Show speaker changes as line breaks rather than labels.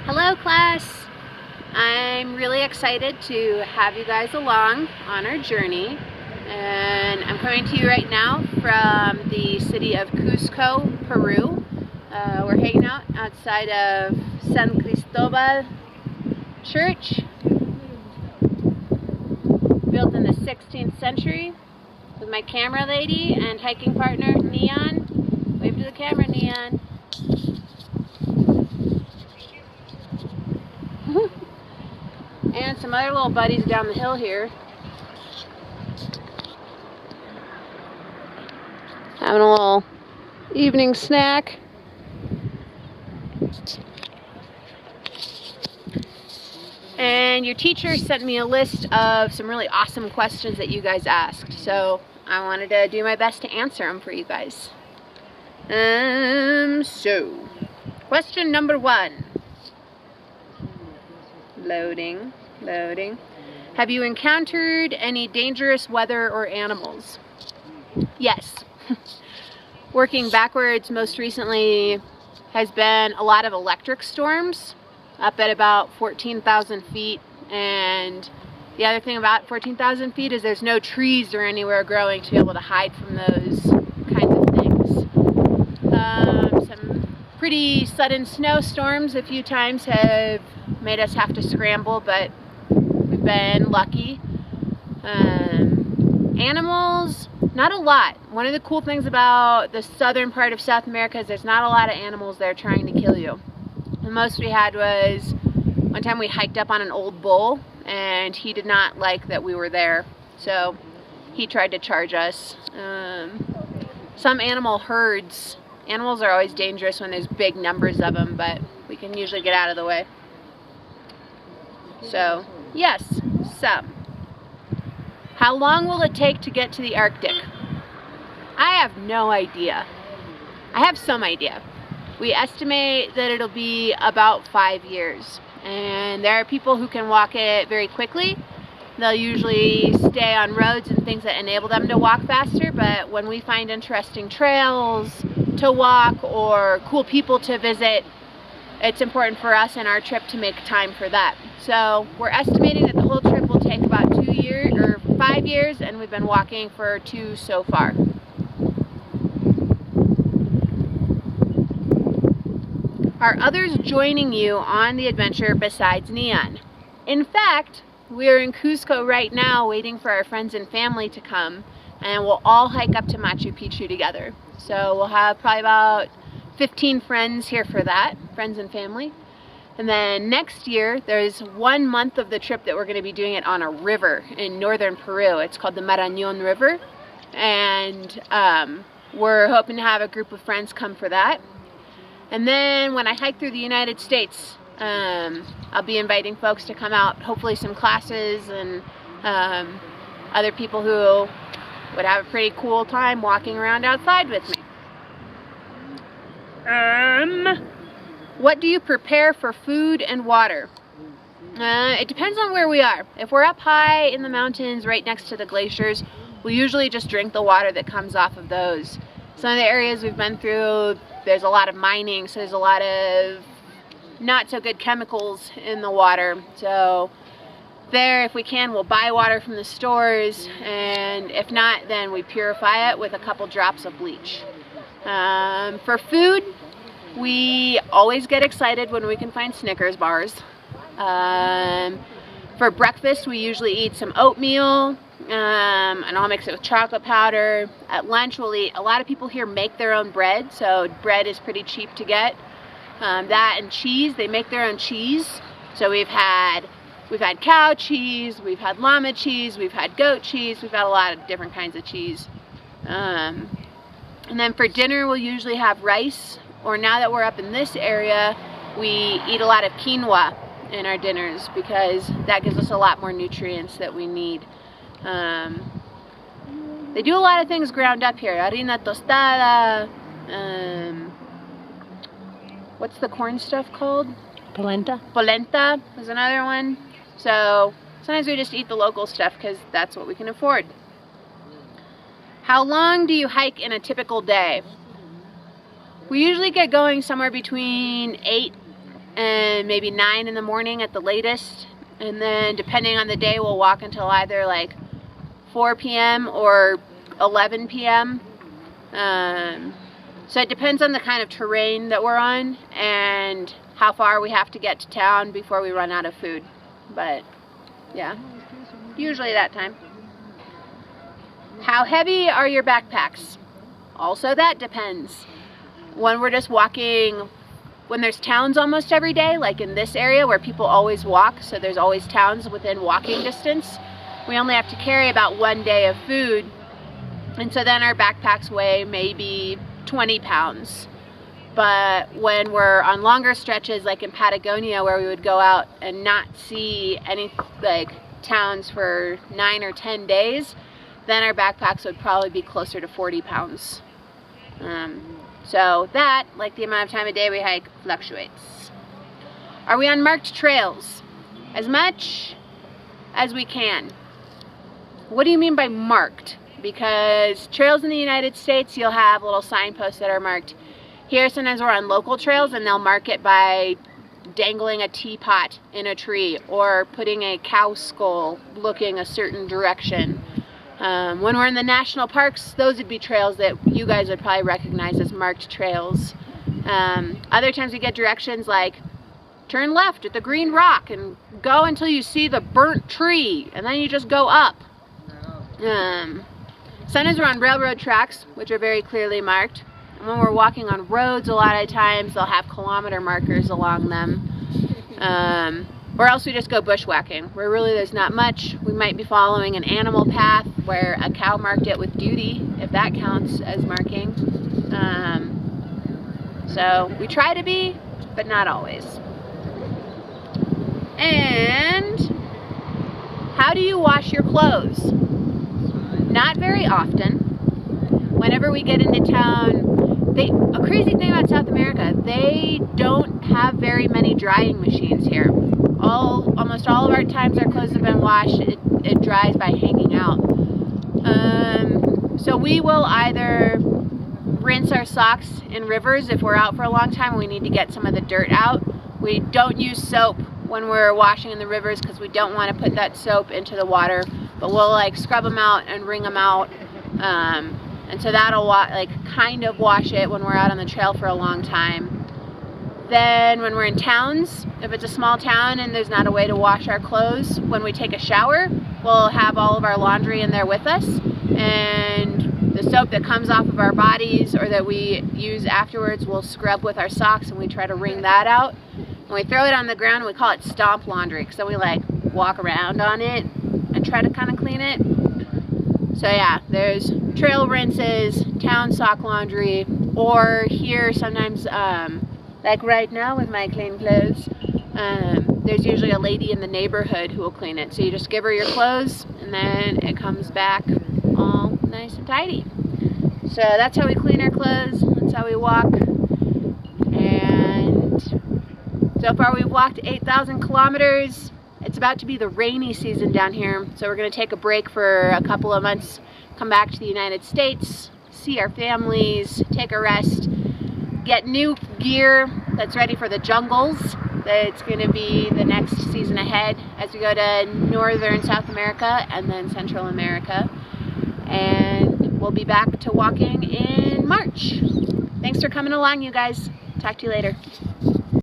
Hello class! I'm really excited to have you guys along on our journey, and I'm coming to you right now from the city of Cusco, Peru. We're hanging out outside of San Cristobal Church, built in the 16th century, with my camera lady and hiking partner Neon. Wave to the camera, Neon. And some other little buddies down the hill here. Having a little evening snack. And your teacher sent me a list of some really awesome questions that you guys asked. So I wanted to do my best to answer them for you guys. So, question number 1. Loading. Have you encountered any dangerous weather or animals? Yes. Working backwards most recently has been a lot of electric storms up at about 14,000 feet. And the other thing about 14,000 feet is there's no trees or anywhere growing to be able to hide from those kinds of things. Some pretty sudden snowstorms a few times have made us have to scramble, but we've been lucky. Animals, not a lot. One of the cool things about the southern part of South America is there's not a lot of animals there trying to kill you. The most we had was one time we hiked up on an old bull, and he did not like that we were there, so he tried to charge us. Some animal herds, animals are always dangerous when there's big numbers of them, but we can usually get out of the way. So, yes, some. How long will it take to get to the Arctic? I have no idea. I have some idea. We estimate that it'll be about 5 years. And there are people who can walk it very quickly. They'll usually stay on roads and things that enable them to walk faster, but when we find interesting trails to walk or cool people to visit, it's important for us in our trip to make time for that. So we're estimating that the whole trip will take about 5 years, and we've been walking for 2 so far. Are others joining you on the adventure besides Neon? In fact, we're in Cusco right now waiting for our friends and family to come, and we'll all hike up to Machu Picchu together. So we'll have probably about 15 friends here for that, friends and family. And then next year, there's 1 month of the trip that we're going to be doing it on a river in northern Peru. It's called the Marañón River. And we're hoping to have a group of friends come for that. And then when I hike through the United States, I'll be inviting folks to come out, hopefully some classes and other people who would have a pretty cool time walking around outside with me. What do you prepare for food and water? It depends on where we are. If we're up high in the mountains right next to the glaciers, we usually just drink the water that comes off of those. Some of the areas we've been through, there's a lot of mining, so there's a lot of not so good chemicals in the water. So there, if we can, we'll buy water from the stores, and if not, then we purify it with a couple drops of bleach. For food, we always get excited when we can find Snickers bars. For breakfast, we usually eat some oatmeal, and I'll mix it with chocolate powder. At lunch, we'll eat, a lot of people here make their own bread, so bread is pretty cheap to get. That and cheese, they make their own cheese. So we've had cow cheese, we've had llama cheese, we've had goat cheese, we've had a lot of different kinds of cheese. And then for dinner, we'll usually have rice, or now that we're up in this area, we eat a lot of quinoa in our dinners because that gives us a lot more nutrients that we need. They do a lot of things ground up here. Harina tostada, what's the corn stuff called?
Polenta.
Polenta is another one. So sometimes we just eat the local stuff because that's what we can afford. How long do you hike in a typical day? We usually get going somewhere between 8 and maybe 9 in the morning at the latest. And then depending on the day, we'll walk until either like 4 p.m. or 11 p.m. So it depends on the kind of terrain that we're on and how far we have to get to town before we run out of food. But yeah, usually that time. How heavy are your backpacks? Also that depends. When we're just walking, when there's towns almost every day, like in this area where people always walk, so there's always towns within walking distance, we only have to carry about 1 day of food. And so then our backpacks weigh maybe 20 pounds. But when we're on longer stretches, like in Patagonia, where we would go out and not see any like towns for 9 or 10 days, then our backpacks would probably be closer to 40 pounds. So that, like the amount of time of day we hike, fluctuates. Are we on marked trails? As much as we can. What do you mean by marked? Because trails in the United States, you'll have little signposts that are marked. Here, sometimes we're on local trails and they'll mark it by dangling a teapot in a tree or putting a cow skull looking a certain direction. When we're in the national parks, those would be trails that you guys would probably recognize as marked trails. Other times we get directions like, turn left at the green rock and go until you see the burnt tree, and then you just go up. Sometimes we're on railroad tracks, which are very clearly marked. And when we're walking on roads, a lot of times they'll have kilometer markers along them. Or else we just go bushwhacking, where really there's not much. We might be following an animal path where a cow marked it with duty, if that counts as marking. So we try to be, but not always. And how do you wash your clothes? Not very often. Whenever we get into town, a crazy thing about South America, they don't have very many drying machines here. Almost all of our times our clothes have been washed, it dries by hanging out. So we will either rinse our socks in rivers if we're out for a long time and we need to get some of the dirt out. We don't use soap when we're washing in the rivers because we don't want to put that soap into the water, but we'll like scrub them out and wring them out. And so that'll like kind of wash it when we're out on the trail for a long time. Then when we're in towns, if it's a small town and there's not a way to wash our clothes, when we take a shower, we'll have all of our laundry in there with us, and the soap that comes off of our bodies or that we use afterwards, we'll scrub with our socks and we try to wring that out. When we throw it on the ground, we call it stomp laundry, because then we like walk around on it and try to kind of clean it. So yeah, there's trail rinses, town sock laundry, or here sometimes, like right now with my clean clothes, there's usually a lady in the neighborhood who will clean it. So you just give her your clothes and then it comes back all nice and tidy. So that's how we clean our clothes, that's how we walk. And so far we've walked 8,000 kilometers. It's about to be the rainy season down here, so we're going to take a break for a couple of months, come back to the United States, see our families, take a rest, get new gear that's ready for the jungles. That's going to be the next season ahead as we go to northern South America and then Central America. And we'll be back to walking in March. Thanks for coming along, you guys. Talk to you later.